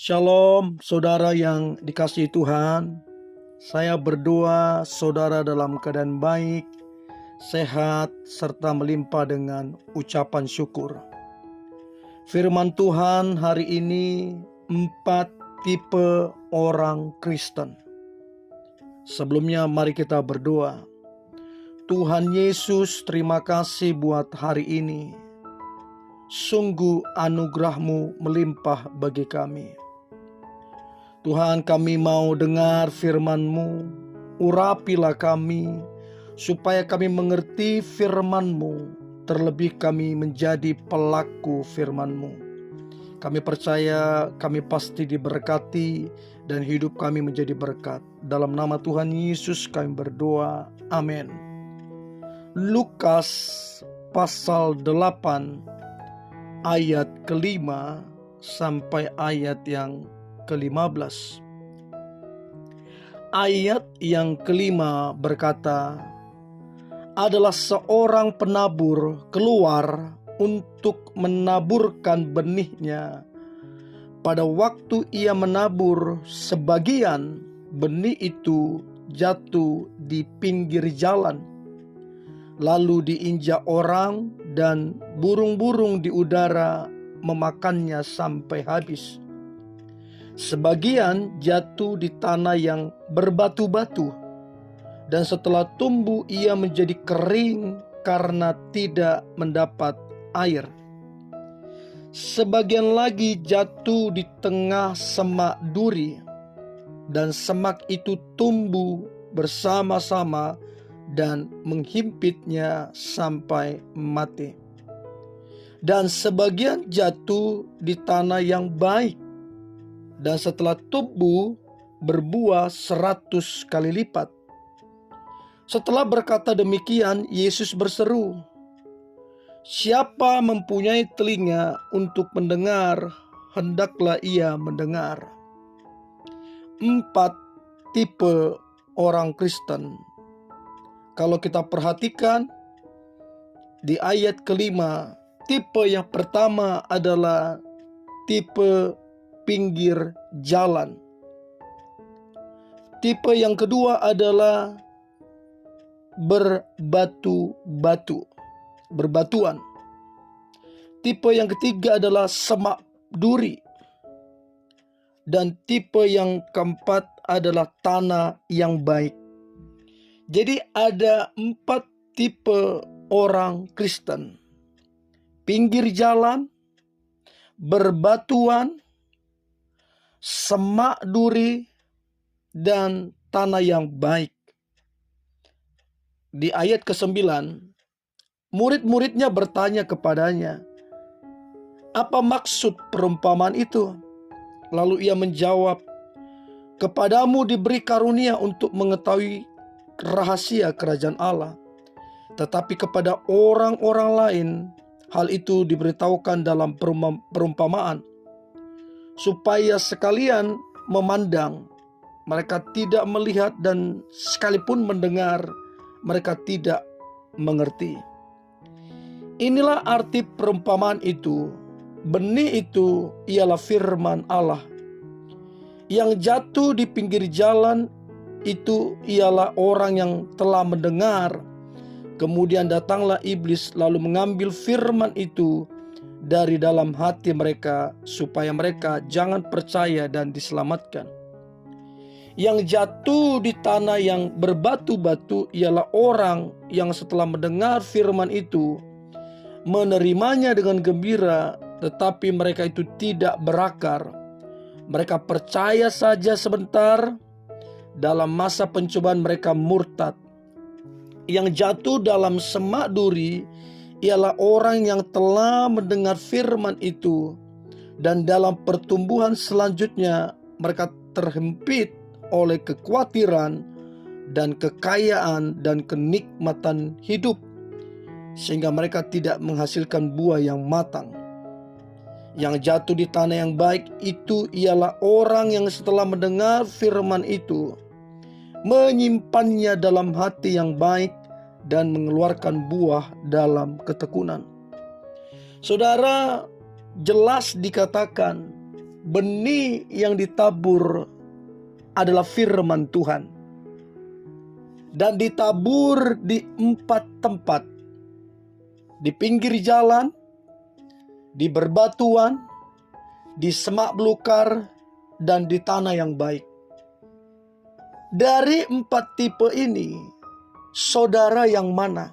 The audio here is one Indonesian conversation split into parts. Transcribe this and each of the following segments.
Shalom, saudara yang dikasihi Tuhan. Saya berdoa saudara dalam keadaan baik, sehat, serta melimpah dengan ucapan syukur. Firman Tuhan hari ini, 4 tipe orang Kristen. Sebelumnya mari kita berdoa. Tuhan Yesus, terima kasih buat hari ini. Sungguh anugerah-Mu melimpah bagi kami. Tuhan, kami mau dengar firman-Mu, urapilah kami, supaya kami mengerti firman-Mu, terlebih kami menjadi pelaku firman-Mu. Kami percaya kami pasti diberkati dan hidup kami menjadi berkat. Dalam nama Tuhan Yesus kami berdoa, amin. Lukas pasal 8 ayat ke-5 sampai ayat yang ke-15. Ayat yang ke-5 berkata, adalah seorang penabur keluar untuk menaburkan benihnya. Pada waktu ia menabur, sebagian benih itu jatuh di pinggir jalan, lalu diinjak orang dan burung-burung di udara memakannya sampai habis. Sebagian jatuh di tanah yang berbatu-batu, dan setelah tumbuh ia menjadi kering karena tidak mendapat air. Sebagian lagi jatuh di tengah semak duri, dan semak itu tumbuh bersama-sama dan menghimpitnya sampai mati. Dan sebagian jatuh di tanah yang baik, dan setelah tumbuh berbuah 100 kali lipat. Setelah berkata demikian, Yesus berseru, siapa mempunyai telinga untuk mendengar, hendaklah ia mendengar. 4 tipe orang Kristen. Kalau kita perhatikan di ayat ke-5, tipe yang pertama adalah tipe pinggir jalan. Tipe yang kedua adalah berbatuan. Tipe yang ketiga adalah semak duri. Dan tipe yang keempat adalah tanah yang baik. Jadi ada 4 tipe orang Kristen. Pinggir jalan, berbatuan, semak duri, dan tanah yang baik. Di ayat ke-9, murid-muridnya bertanya kepadanya, apa maksud perumpamaan itu? Lalu ia menjawab, kepadamu diberi karunia untuk mengetahui rahasia kerajaan Allah, tetapi kepada orang-orang lain hal itu diberitahukan dalam perumpamaan, supaya sekalian memandang, mereka tidak melihat, dan sekalipun mendengar, mereka tidak mengerti. Inilah arti perumpamaan itu. Benih itu ialah firman Allah. Yang jatuh di pinggir jalan itu ialah orang yang telah mendengar. Kemudian datanglah iblis lalu mengambil firman itu dari dalam hati mereka, supaya mereka jangan percaya dan diselamatkan. Yang jatuh di tanah yang berbatu-batu ialah orang yang setelah mendengar firman itu, menerimanya dengan gembira, tetapi mereka itu tidak berakar. Mereka percaya saja sebentar, dalam masa pencobaan mereka murtad. Yang jatuh dalam semak duri ialah orang yang telah mendengar firman itu, dan dalam pertumbuhan selanjutnya mereka terhimpit oleh kekhawatiran dan kekayaan dan kenikmatan hidup, sehingga mereka tidak menghasilkan buah yang matang. Yang jatuh di tanah yang baik itu ialah orang yang setelah mendengar firman itu, menyimpannya dalam hati yang baik dan mengeluarkan buah dalam ketekunan. Saudara, jelas dikatakan benih yang ditabur adalah firman Tuhan. Dan ditabur di 4 tempat. Di pinggir jalan, di berbatuan, di semak belukar, dan di tanah yang baik. Dari 4 tipe ini, saudara yang mana?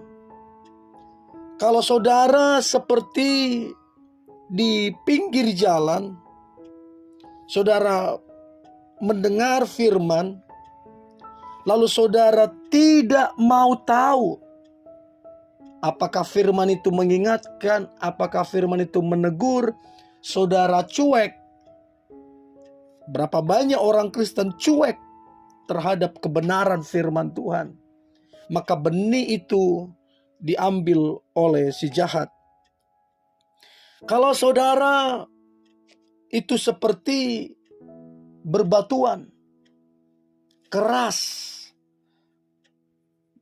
Kalau saudara seperti di pinggir jalan, saudara mendengar firman, lalu saudara tidak mau tahu apakah firman itu mengingatkan, apakah firman itu menegur, saudara cuek. Berapa banyak orang Kristen cuek terhadap kebenaran firman Tuhan. Maka benih itu diambil oleh si jahat. Kalau saudara itu seperti berbatuan, keras,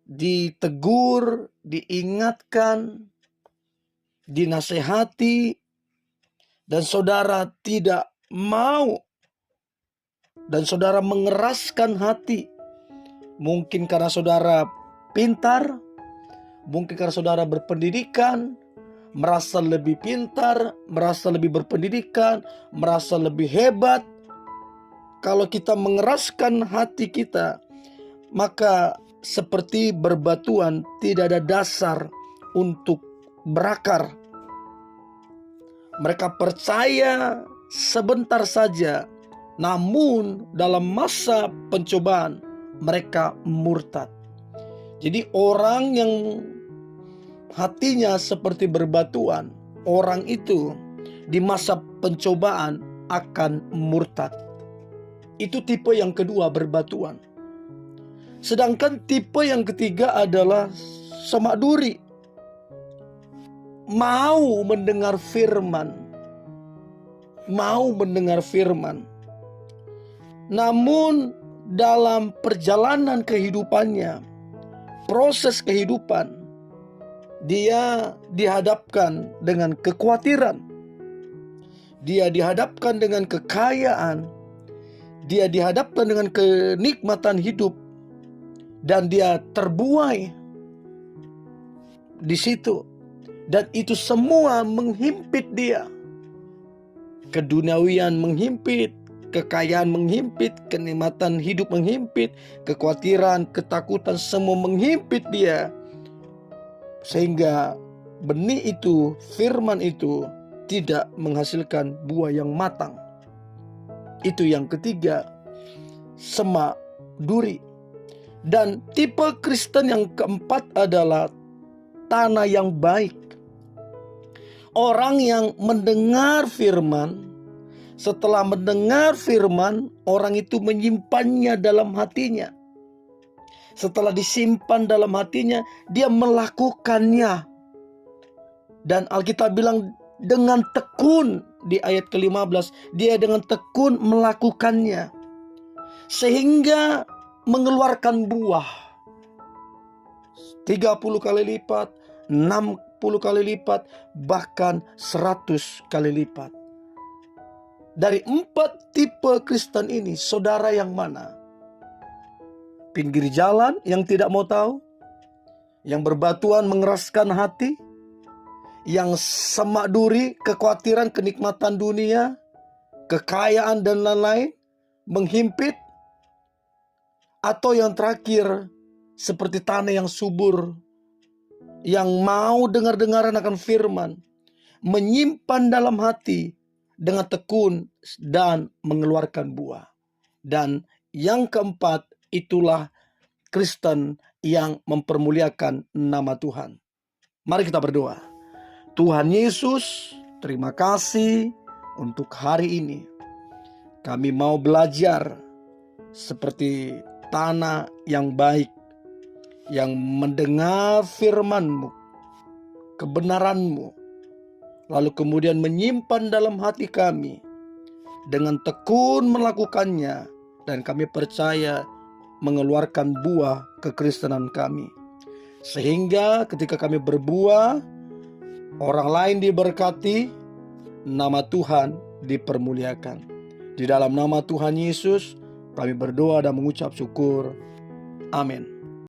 ditegur, diingatkan, dinasehati, dan saudara tidak mau, dan saudara mengeraskan hati, mungkin karena saudara pintar, mungkin karena saudara berpendidikan, merasa lebih pintar, merasa lebih berpendidikan, merasa lebih hebat. Kalau kita mengeraskan hati kita, maka seperti berbatuan, tidak ada dasar untuk berakar. Mereka percaya sebentar saja, namun dalam masa pencobaan mereka murtad. Jadi orang yang hatinya seperti berbatuan, orang itu di masa pencobaan akan murtad. Itu tipe yang kedua, berbatuan. Sedangkan tipe yang ketiga adalah semak duri. Mau mendengar firman, namun dalam perjalanan kehidupannya, proses kehidupan, dia dihadapkan dengan kekhawatiran, dia dihadapkan dengan kekayaan, dia dihadapkan dengan kenikmatan hidup, dan dia terbuai di situ. Dan itu semua menghimpit dia. Keduniawian menghimpit, kekayaan menghimpit, kenikmatan hidup menghimpit, kekhawatiran, ketakutan semua menghimpit dia. Sehingga benih itu, firman itu tidak menghasilkan buah yang matang. Itu yang ketiga, semak duri. Dan tipe Kristen yang keempat adalah tanah yang baik. Orang yang mendengar firman, setelah mendengar firman, orang itu menyimpannya dalam hatinya. Setelah disimpan dalam hatinya, dia melakukannya. Dan Alkitab bilang dengan tekun di ayat ke-15, dia dengan tekun melakukannya. Sehingga mengeluarkan buah 30 kali lipat, 60 kali lipat, bahkan 100 kali lipat. Dari 4 tipe Kristen ini, saudara yang mana? Pinggir jalan yang tidak mau tahu, yang berbatuan mengeraskan hati, yang semak duri, kekhawatiran, kenikmatan dunia, kekayaan dan lain-lain menghimpit, atau yang terakhir seperti tanah yang subur, yang mau dengar-dengaran akan firman, menyimpan dalam hati dengan tekun dan mengeluarkan buah. Dan yang keempat, itulah Kristen yang mempermuliakan nama Tuhan. Mari kita berdoa. Tuhan Yesus, terima kasih untuk hari ini. Kami mau belajar seperti tanah yang baik, yang mendengar firman-Mu, kebenaran-Mu, lalu kemudian menyimpan dalam hati kami, dengan tekun melakukannya, dan kami percaya mengeluarkan buah kekristenan kami. Sehingga ketika kami berbuah, orang lain diberkati, nama Tuhan dipermuliakan. Di dalam nama Tuhan Yesus kami berdoa dan mengucap syukur. Amin.